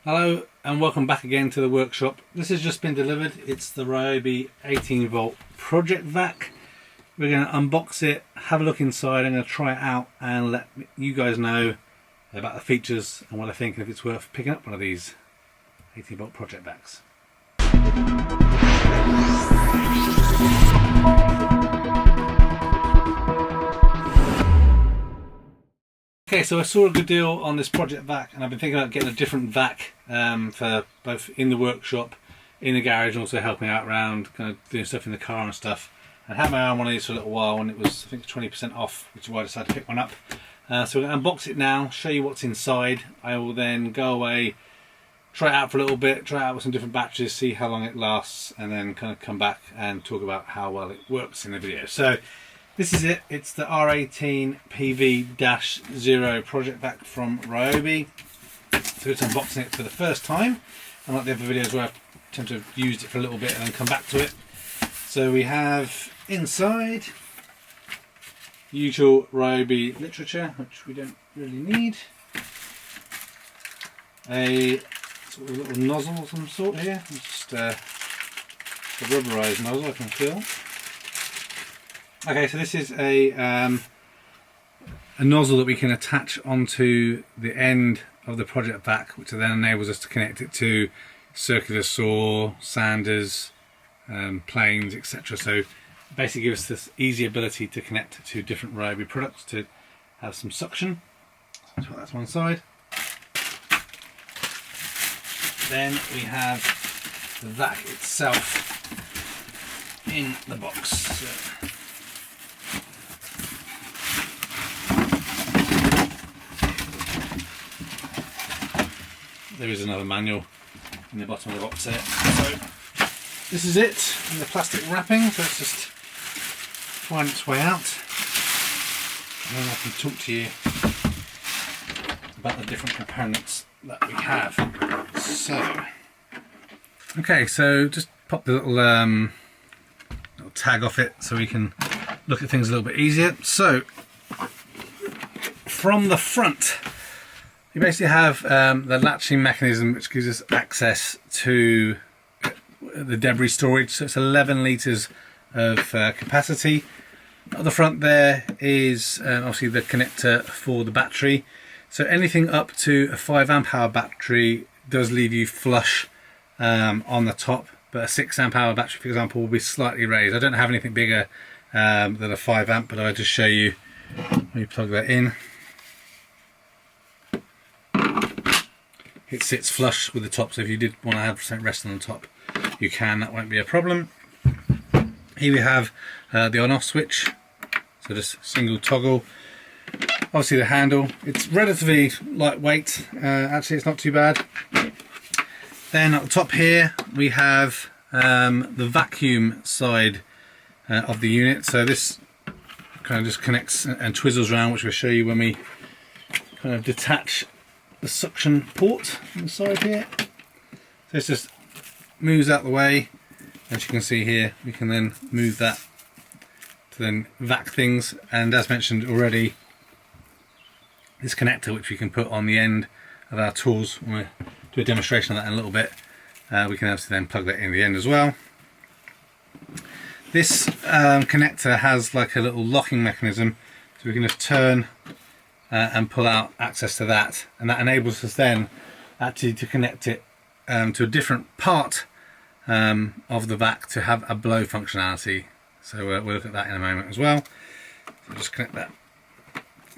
Hello and welcome back again to the workshop. This has just been delivered. It's the Ryobi 18V Project Vac. We're going to unbox it, have a look inside. I'm going to try it out and let you guys know about the features and what I think, if it's worth picking up one of these 18V Project Vacs. Okay, so I saw a good deal on this Project Vac, and I've been thinking about getting a different vac for both in the workshop, in the garage, and also helping out around, kind of doing stuff in the car and stuff. I had my eye on one of these for a little while, and it was, I think, 20% off, which is why I decided to pick one up. So we're going to unbox it now, show you what's inside. I will then go away, try it out for a little bit, try it out with some different batches, see how long it lasts, and then kind of come back and talk about how well it works in the video. So this is it. It's the R18PV-0 Project Vac from Ryobi. So it's unboxing it for the first time, unlike the other videos where I tend to have used it for a little bit and then come back to it. So we have inside usual Ryobi literature, which we don't really need. A sort of little nozzle of some sort here. It's just a rubberized nozzle I can fill. Okay, so this is a nozzle that we can attach onto the end of the Project Vac, which then enables us to connect it to circular saw, sanders, planes, etc. So basically gives us this easy ability to connect to different Ryobi products to have some suction. So put that to one side. Then we have the vac itself in the box. So there is another manual in the bottom of the box there. So this is it in the plastic wrapping, so it's just find its way out, and then I can talk to you about the different components that we have. So, okay, so just pop the little tag off it so we can look at things a little bit easier. So, from the front, you basically have the latching mechanism, which gives us access to the debris storage. So it's 11 litres of capacity. At the front there is obviously the connector for the battery. So anything up to a 5 amp hour battery does leave you flush on the top, but a 6 amp hour battery, for example, will be slightly raised. I don't have anything bigger than a 5 amp, but I'll just show you when you plug that in. It sits flush with the top, so if you did want to have something resting on the top, you can, that won't be a problem. Here we have the on-off switch, so just single toggle. Obviously the handle, it's relatively lightweight, actually it's not too bad. Then at the top here we have the vacuum side of the unit, so this kind of just connects and twizzles around, which we'll show you when we kind of detach the suction port inside here. So this just moves out the way. As you can see here, we can then move that to then vac things, and as mentioned already, this connector which we can put on the end of our tools, we'll do a demonstration of that in a little bit. We can obviously then plug that in the end as well. This connector has like a little locking mechanism, so we can just turn and pull out access to that, and that enables us then actually to connect it to a different part of the vac to have a blow functionality. So we'll look at that in a moment as well. So just connect that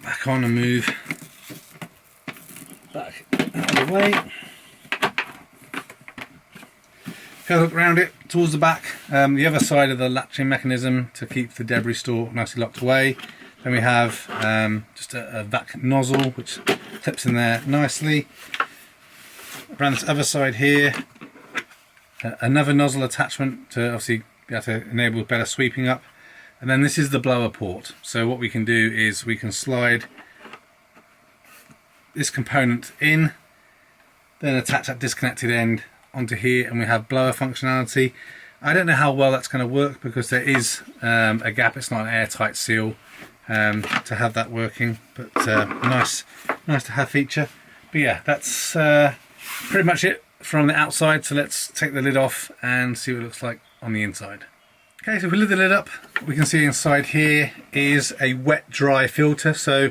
back on and move back out of the way. Go look around it towards the back, the other side of the latching mechanism to keep the debris store nicely locked away. Then we have just a vac nozzle which clips in there nicely. Around this other side here, another nozzle attachment to obviously be able to enable better sweeping up. And then this is the blower port. So what we can do is we can slide this component in, then attach that disconnected end onto here, and we have blower functionality. I don't know how well that's going to work because there is a gap, it's not an airtight seal to have that working, but nice to have feature. But yeah, that's pretty much it from the outside, so let's take the lid off and see what it looks like on the inside. Okay, so if we lift the lid up, what we can see inside here is a wet dry filter. So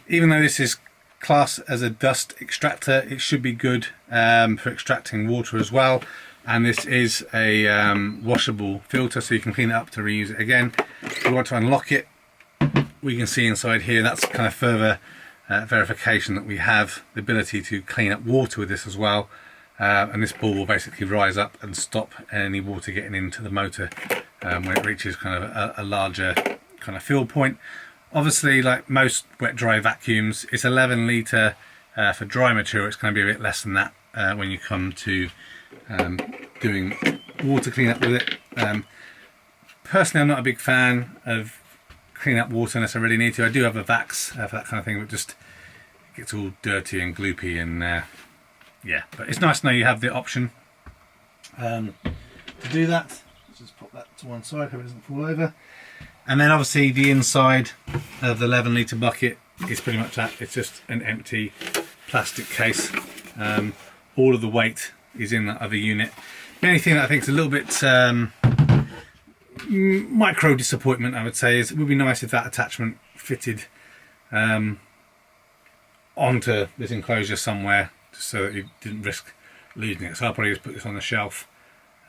even though this is classed as a dust extractor, it should be good for extracting water as well. And this is a washable filter, so you can clean it up to reuse it again. If we want to unlock it, we can see inside here, that's kind of further verification that we have the ability to clean up water with this as well. And this ball will basically rise up and stop any water getting into the motor when it reaches kind of a larger kind of fill point. Obviously, like most wet dry vacuums, it's 11 litre for dry material. It's going to be a bit less than that when you come to doing water cleanup with it. Personally, I'm not a big fan of cleaning up water unless I really need to. I do have a Vax for that kind of thing, but just it gets all dirty and gloopy, and yeah. But it's nice to know you have the option to do that. Let's just pop that to one side so it doesn't fall over. And then obviously the inside of the 11 litre bucket is pretty much that. It's just an empty plastic case. All of the weight is in that other unit. The only thing that I think is a little bit micro disappointment, I would say, is it would be nice if that attachment fitted onto this enclosure somewhere, just so that you didn't risk losing it. So I'll probably just put this on the shelf,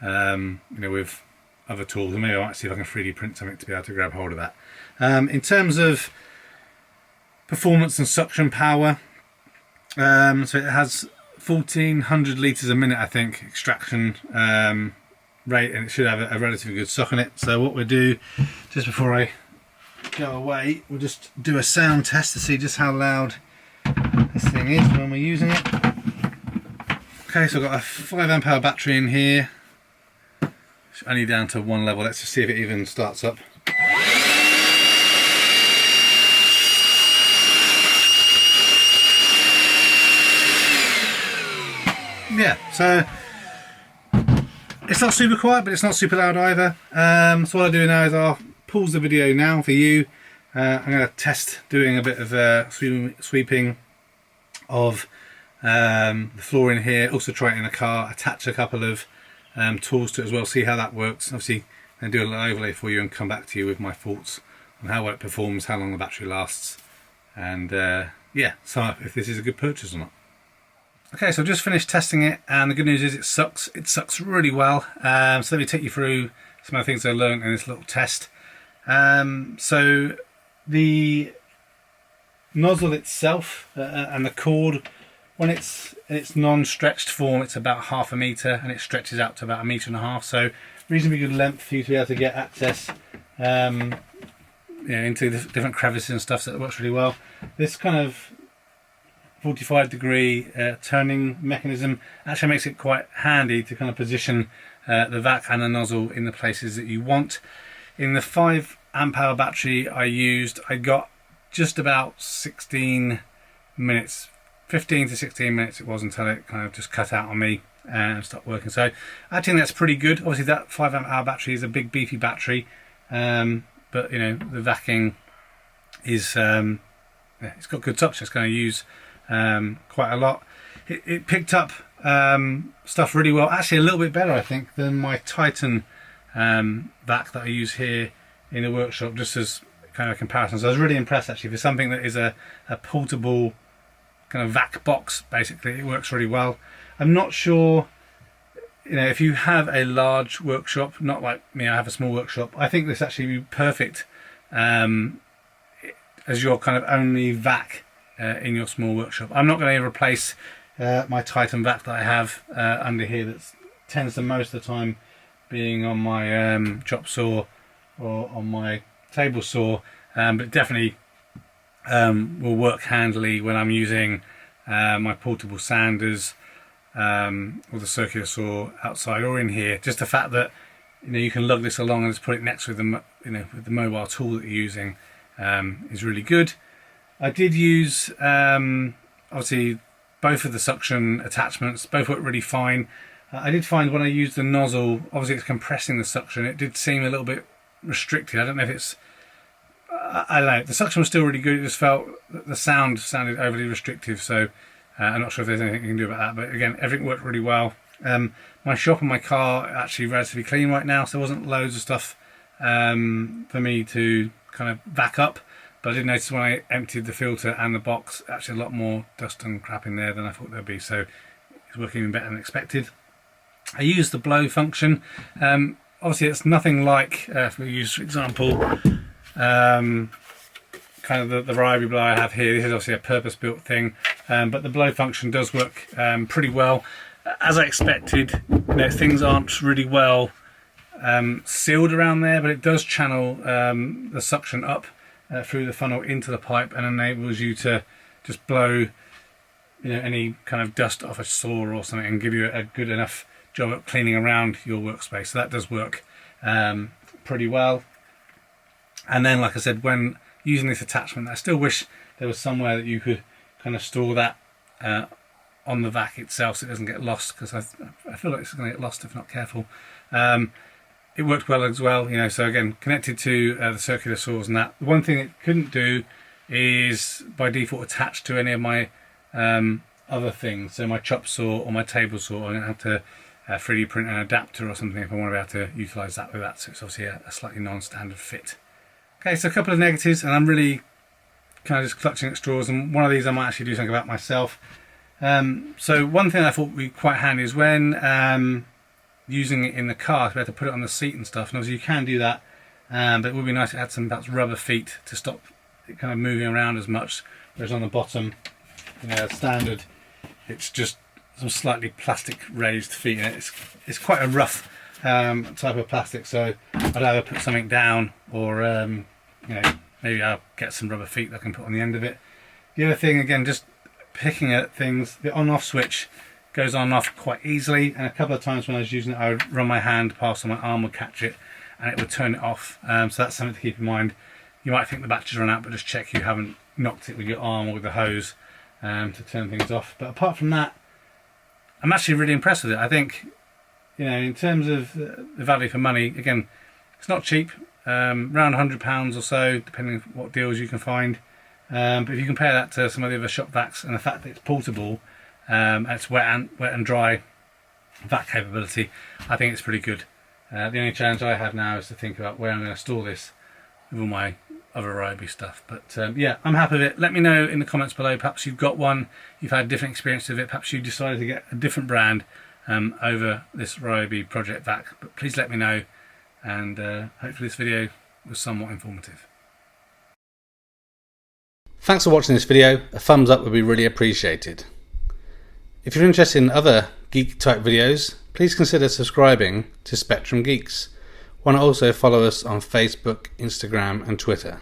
you know, with other tools, and maybe I might see if I can 3D print something to be able to grab hold of that. In terms of performance and suction power, so it has 1400 litres a minute, I think, extraction rate, and it should have a relatively good suck on it. So what we'll do, just before I go away, we'll just do a sound test to see just how loud this thing is when we're using it. Okay, so I've got a 5 amp hour battery in here. It's only down to one level. Let's just see if it even starts up. Yeah, so it's not super quiet, but it's not super loud either. So what I'll do now is I'll pause the video now for you. I'm going to test doing a bit of sweeping of the floor in here. Also try it in the car, attach a couple of tools to it as well, see how that works. Obviously then do a little overlay for you and come back to you with my thoughts on how well it performs, how long the battery lasts, and yeah, sum up if this is a good purchase or not. Okay, so I've just finished testing it, and the good news is it sucks really well. So let me take you through some of the things I learned in this little test. So the nozzle itself and the cord, when it's in its non-stretched form, it's about 1/2 metre, and it stretches out to about 1.5 metres. So reasonably good length for you to be able to get access into the different crevices and stuff, so it works really well. This kind of 45-degree turning mechanism actually makes it quite handy to kind of position the vac and the nozzle in the places that you want. In the 5 amp hour battery I got just about 16 minutes, 15 to 16 minutes it was, until it kind of just cut out on me and stopped working. So I think that's pretty good. Obviously that 5 amp hour battery is a big beefy battery, but you know, the vacuum is it's got good touch. It's going to use quite a lot. It picked up stuff really well, actually a little bit better I think than my Titan vac that I use here in the workshop, just as kind of a comparison. So I was really impressed actually. For something that is a portable kind of vac box, basically it works really well. I'm not sure, you know, if you have a large workshop, not like me, I have a small workshop, I think this actually would be perfect as your kind of only vac in your small workshop. I'm not going to replace my Titan vac that I have under here, that tends to most of the time being on my chop saw or on my table saw, but definitely will work handily when I'm using my portable sanders or the circular saw outside or in here. Just the fact that, you know, you can lug this along and just put it next with the, you know, with the mobile tool that you're using is really good. I did use obviously both of the suction attachments, both worked really fine. I did find when I used the nozzle, obviously it's compressing the suction, it did seem a little bit restricted. I don't know if it's, I don't know, the suction was still really good, it just felt that the sound sounded overly restrictive. So I'm not sure if there's anything you can do about that, but again, everything worked really well. My shop and my car are actually relatively clean right now, so there wasn't loads of stuff for me to kind of vac up, but I did notice when I emptied the filter and the box, actually a lot more dust and crap in there than I thought there'd be, so it's working even better than expected. I used the blow function. Obviously it's nothing like, if we use for example kind of the Ryobi blower I have here. This is obviously a purpose-built thing, but the blow function does work pretty well. As I expected, things aren't really well sealed around there, but it does channel the suction up through the funnel into the pipe and enables you to just blow any kind of dust off a saw or something and give you a good enough job at cleaning around your workspace. So that does work pretty well. And then, like I said, when using this attachment, I still wish there was somewhere that you could kind of store that on the vac itself so it doesn't get lost, because I feel like it's going to get lost if not careful. It worked well as well, so again, connected to the circular saws and that. The one thing it couldn't do is by default attach to any of my other things, so my chop saw or my table saw. I'm going to have to 3D print an adapter or something if I want to be able to utilise that with that, so it's obviously a slightly non-standard fit. Okay, so a couple of negatives, and I'm really kind of just clutching at straws, and one of these I might actually do something about myself. So one thing I thought would be quite handy is when using it in the car, to be able to put it on the seat and stuff, and obviously you can do that, but it would be nice to add some perhaps rubber feet to stop it kind of moving around as much, whereas on the bottom, standard, it's just some slightly plastic raised feet, and it's quite a rough type of plastic, so I'd either put something down or maybe I'll get some rubber feet that I can put on the end of it. The other thing, again, just picking at things, the on-off switch goes on and off quite easily, and a couple of times when I was using it I would run my hand past and my arm would catch it and it would turn it off, so that's something to keep in mind. You might think the battery's run out, but just check you haven't knocked it with your arm or with the hose to turn things off. But apart from that, I'm actually really impressed with it. I think, in terms of the value for money, again, it's not cheap, around £100 or so, depending on what deals you can find. But if you compare that to some of the other shop vacs and the fact that it's portable, and it's wet and dry vac capability, I think it's pretty good. The only challenge I have now is to think about where I'm going to store this with all my other Ryobi stuff. But yeah, I'm happy with it. Let me know in the comments below. Perhaps you've got one, you've had a different experience with it, perhaps you decided to get a different brand over this Ryobi Project Vac. But please let me know, and hopefully this video was somewhat informative. Thanks for watching this video. A thumbs up would be really appreciated. If you're interested in other geek type videos, please consider subscribing to Spectrum Geeks. Why not also follow us on Facebook, Instagram and Twitter.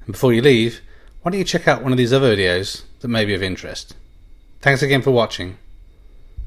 And before you leave, why don't you check out one of these other videos that may be of interest. Thanks again for watching.